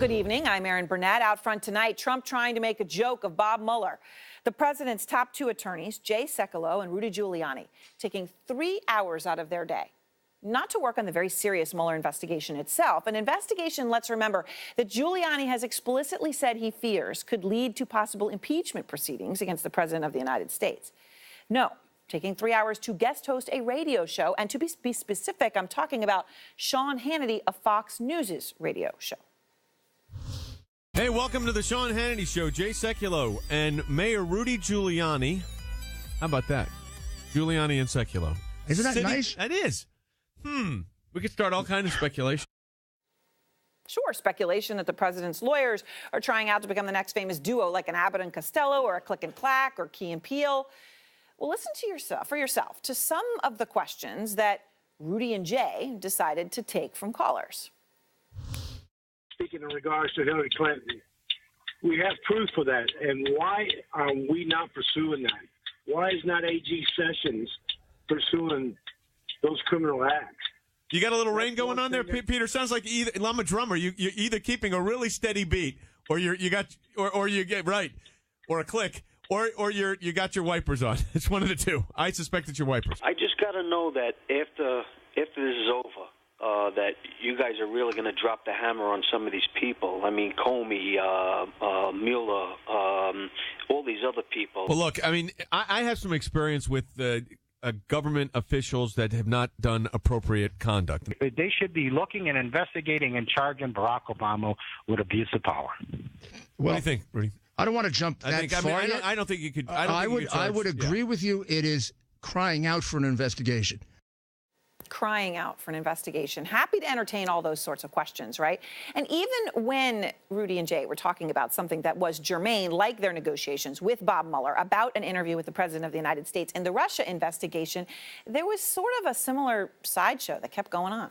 Good evening. I'm Erin Burnett. Out front tonight, Trump trying to make a joke of Bob Mueller. The president's top two attorneys, Jay Sekulow and Rudy Giuliani, taking 3 hours out of their day not to work on the very serious Mueller investigation itself. An investigation, let's remember, that Giuliani has explicitly said he fears could lead to possible impeachment proceedings against the president of the United States. No, taking 3 hours to guest host a radio show. And to be specific, I'm talking about Sean Hannity of Fox News' radio show. Hey, welcome to the Sean Hannity Show. Jay Sekulow and Mayor Rudy Giuliani. How about that? Giuliani and Sekulow. Isn't that nice? That is. We could start all kinds of speculation. Sure, speculation that the president's lawyers are trying out to become the next famous duo, like an Abbott and Costello or a Click and Clack or Key and Peele. Well, listen for yourself to some of the questions that Rudy and Jay decided to take from callers. Speaking in regards to Hillary Clinton, we have proof for that. And why are we not pursuing that? Why is not AG Sessions pursuing those criminal acts? You got a little rain going on there, Peter. Sounds like I'm a drummer. You're either keeping a really steady beat, or you get right, or a click, or you got your wipers on. It's one of the two. I suspect it's your wipers. I just got to know that after this is over, that you guys are really going to drop the hammer on some of these people. I mean, Comey, Mueller, all these other people. Well, look, I mean, I have some experience with government officials that have not done appropriate conduct. They should be looking and investigating and charging Barack Obama with abuse of power. What do you think, Rudy? I don't want to jump that far. I don't think you could. I would agree with you. It is crying out for an investigation. Crying out for an investigation. Happy to entertain all those sorts of questions, right? And even when Rudy and Jay were talking about something that was germane, like their negotiations with Bob Mueller about an interview with the president of the United States and the Russia investigation, there was sort of a similar sideshow that kept going on.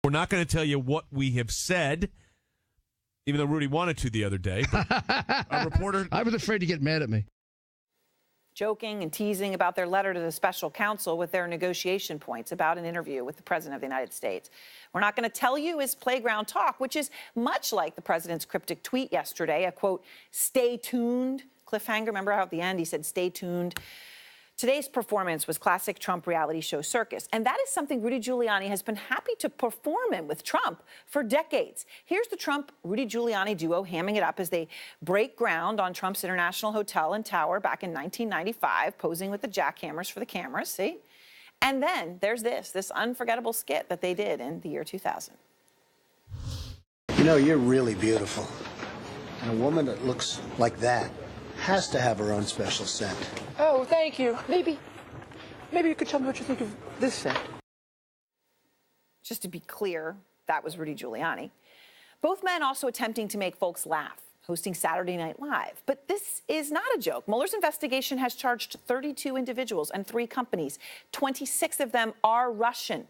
We're not going to tell you what we have said, even though Rudy wanted to the other day. But a reporter... I was afraid to get mad at me. Joking and teasing about their letter to the special counsel with their negotiation points about an interview with the president of the United States. We're not going to tell you his playground talk, which is much like the president's cryptic tweet yesterday, a quote, "stay tuned" cliffhanger. Remember how at the end he said, "stay tuned"? Today's performance was classic Trump reality show circus, and that is something Rudy Giuliani has been happy to perform in with Trump for decades. Here's the Trump-Rudy Giuliani duo hamming it up as they break ground on Trump's International Hotel and Tower back in 1995, posing with the jackhammers for the cameras, see? And then there's this unforgettable skit that they did in the year 2000. You know, you're really beautiful. And a woman that looks like that has to have her own special scent. Oh, thank you. Maybe you could tell me what you think of this scent. Just to be clear, that was Rudy Giuliani. Both men also attempting to make folks laugh, hosting Saturday Night Live. But this is not a joke. Mueller's investigation has charged 32 individuals and 3 companies. 26 of them are Russian.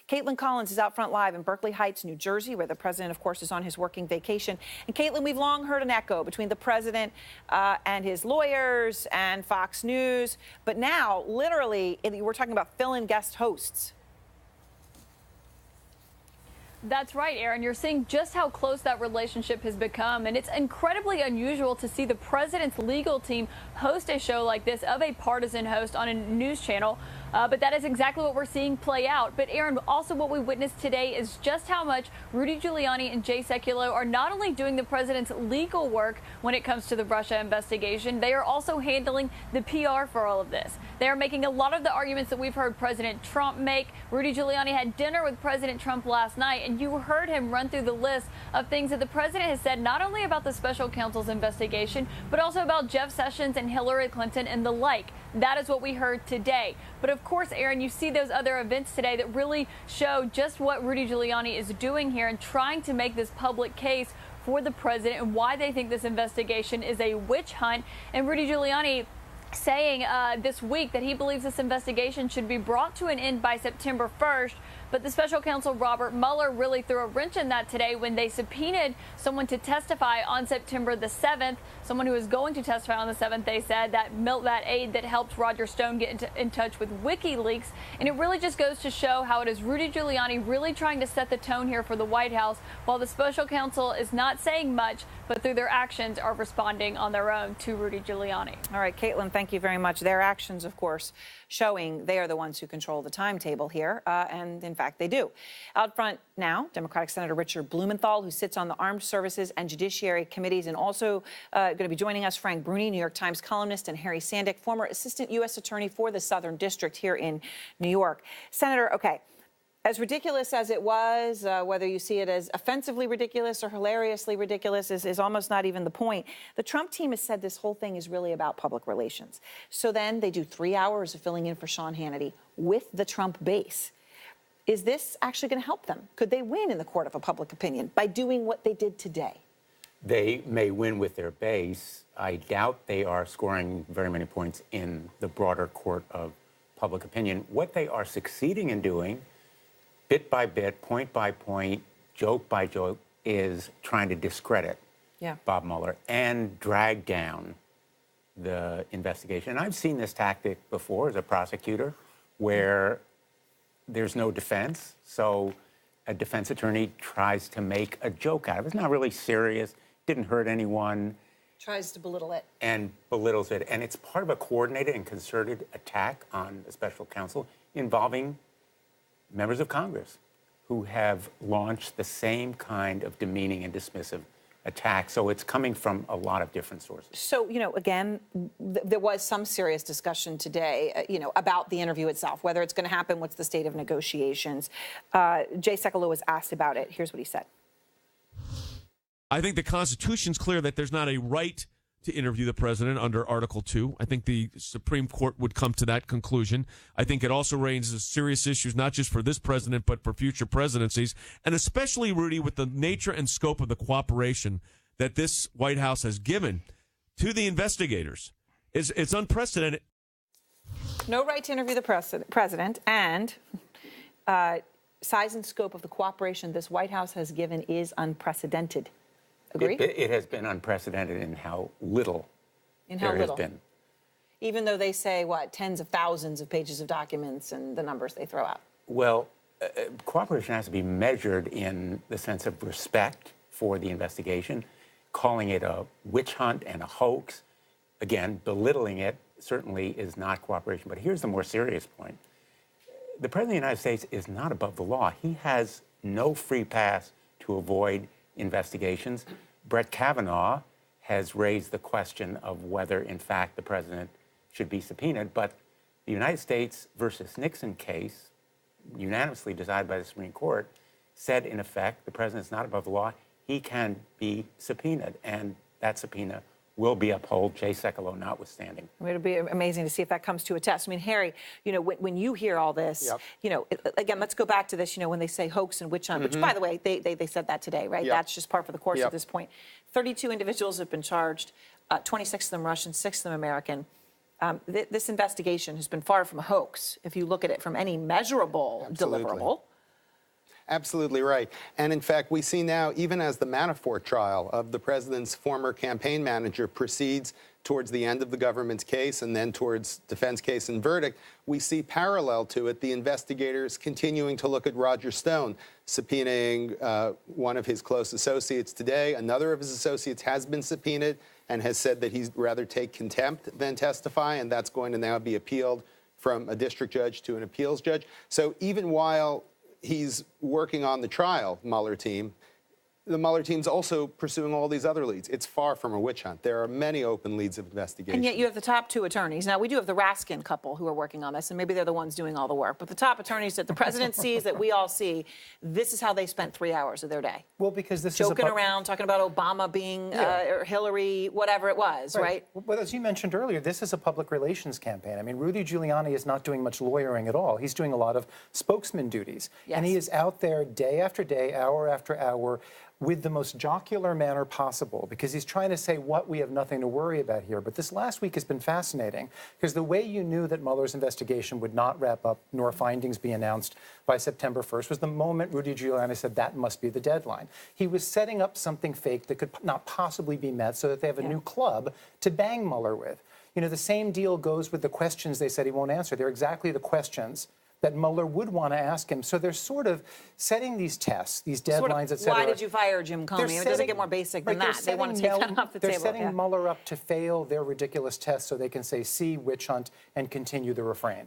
Caitlin Collins is out front live in Berkeley Heights, New Jersey, where the president, of course, is on his working vacation. And Caitlin, we've long heard an echo between the president and his lawyers and Fox News. But now, literally, we're talking about fill-in guest hosts. That's right, Aaron. You're seeing just how close that relationship has become. And it's incredibly unusual to see the president's legal team host a show like this of a partisan host on a news channel. But that is exactly what we're seeing play out. But, Aaron, also what we witnessed today is just how much Rudy Giuliani and Jay Sekulow are not only doing the president's legal work when it comes to the Russia investigation, they are also handling the PR for all of this. They are making a lot of the arguments that we've heard President Trump make. Rudy Giuliani had dinner with President Trump last night, and you heard him run through the list of things that the president has said, not only about the special counsel's investigation, but also about Jeff Sessions and Hillary Clinton and the like. That is what we heard today. But of course, Aaron, you see those other events today that really show just what Rudy Giuliani is doing here and trying to make this public case for the president and why they think this investigation is a witch hunt. And Rudy Giuliani saying this week that he believes this investigation should be brought to an end by September 1st, But the special counsel Robert Mueller really threw a wrench in that today when they subpoenaed someone to testify on September the 7th, someone who was going to testify on the 7th, they said, that aide that helped Roger Stone get in touch with WikiLeaks. And it really just goes to show how it is Rudy Giuliani really trying to set the tone here for the White House, while the special counsel is not saying much, but through their actions are responding on their own to Rudy Giuliani. All right, Caitlin, thank you very much. Their actions, of course, showing they are the ones who control the timetable here, and in fact, they do. Out front now, Democratic Senator Richard Blumenthal, who sits on the Armed Services and Judiciary Committees, and also going to be joining us, Frank Bruni, New York Times columnist, and Harry Sandick, former Assistant U.S. Attorney for the Southern District here in New York. Senator, okay. As ridiculous as it was, whether you see it as offensively ridiculous or hilariously ridiculous is almost not even the point. The Trump team has said this whole thing is really about public relations. So then they do 3 hours of filling in for Sean Hannity with the Trump base. Is this actually going to help them? Could they win in the court of a public opinion by doing what they did today? They may win with their base. I doubt they are scoring very many points in the broader court of public opinion. What they are succeeding in doing, bit by bit, point by point, joke by joke, is trying to discredit Bob Mueller and drag down the investigation. And I've seen this tactic before as a prosecutor where there's no defense. So a defense attorney tries to make a joke out of it. It's not really serious, didn't hurt anyone. Tries to belittle it. And belittles it. And it's part of a coordinated and concerted attack on a special counsel involving members of Congress who have launched the same kind of demeaning and dismissive attack. So it's coming from a lot of different sources. So, again, there was some serious discussion today, about the interview itself, whether it's going to happen, what's the state of negotiations. Jay Sekulow was asked about it. Here's what he said. I think the Constitution's clear that there's not a right to interview the president under Article 2. I think the Supreme Court would come to that conclusion. I think it also raises serious issues, not just for this president, but for future presidencies, and especially, Rudy, with the nature and scope of the cooperation that this White House has given to the investigators. It's unprecedented. No right to interview the president, and size and scope of the cooperation this White House has given is unprecedented. Agree? It has been unprecedented in how little has been. Even though they say, tens of thousands of pages of documents and the numbers they throw out. Well, cooperation has to be measured in the sense of respect for the investigation. Calling it a witch hunt and a hoax, again, belittling it certainly is not cooperation. But here's the more serious point. The President of the United States is not above the law. He has no free pass to avoid investigations. Brett Kavanaugh has raised the question of whether, in fact, the president should be subpoenaed. But the United States versus Nixon case, unanimously decided by the Supreme Court, said, in effect, the president's not above the law. He can be subpoenaed, and that subpoena will be upheld, Jay Sekulow notwithstanding. It'll be amazing to see if that comes to a test. I mean, Harry, when you hear all this, again, let's go back to this, when they say hoax and witch hunt, which, by the way, they said that today, right? That's just par for the course at this point. 32 individuals have been charged, 26 of them Russian, 6 of them American. This investigation has been far from a hoax, if you look at it from any measurable deliverable. Absolutely right. And in fact, we see now, even as the Manafort trial of the president's former campaign manager proceeds towards the end of the government's case and then towards defense case and verdict, we see parallel to it the investigators continuing to look at Roger Stone, subpoenaing one of his close associates today. Another of his associates has been subpoenaed and has said that he'd rather take contempt than testify, and that's going to now be appealed from a district judge to an appeals judge. So even while he's working on the trial, Mueller team, the Mueller team's also pursuing all these other leads. It's far from a witch hunt. There are many open leads of investigation. And yet you have the top 2 attorneys. Now, we do have the Raskin couple who are working on this, and maybe they're the ones doing all the work. But the top attorneys that the president sees, that we all see, this is how they spent 3 hours of their day. Well, because this joking around, talking about Obama being, or Hillary, whatever it was, right? Well, as you mentioned earlier, this is a public relations campaign. I mean, Rudy Giuliani is not doing much lawyering at all. He's doing a lot of spokesman duties. Yes. And he is out there day after day, hour after hour, with the most jocular manner possible, because he's trying to say what we have nothing to worry about here. But this last week has been fascinating, because the way you knew that Mueller's investigation would not wrap up nor findings be announced by September 1st was the moment Rudy Giuliani said that must be the deadline. He was setting up something fake that could not possibly be met so that they have a new club to bang Mueller with. You know, the same deal goes with the questions they said he won't answer. They're exactly the questions that Mueller would want to ask him. So they're sort of setting these tests, these deadlines, et cetera. Why did you fire Jim Comey? It doesn't get more basic than that. They want to take that off the table. They're setting Mueller up to fail their ridiculous tests so they can say, see, witch hunt, and continue the refrain.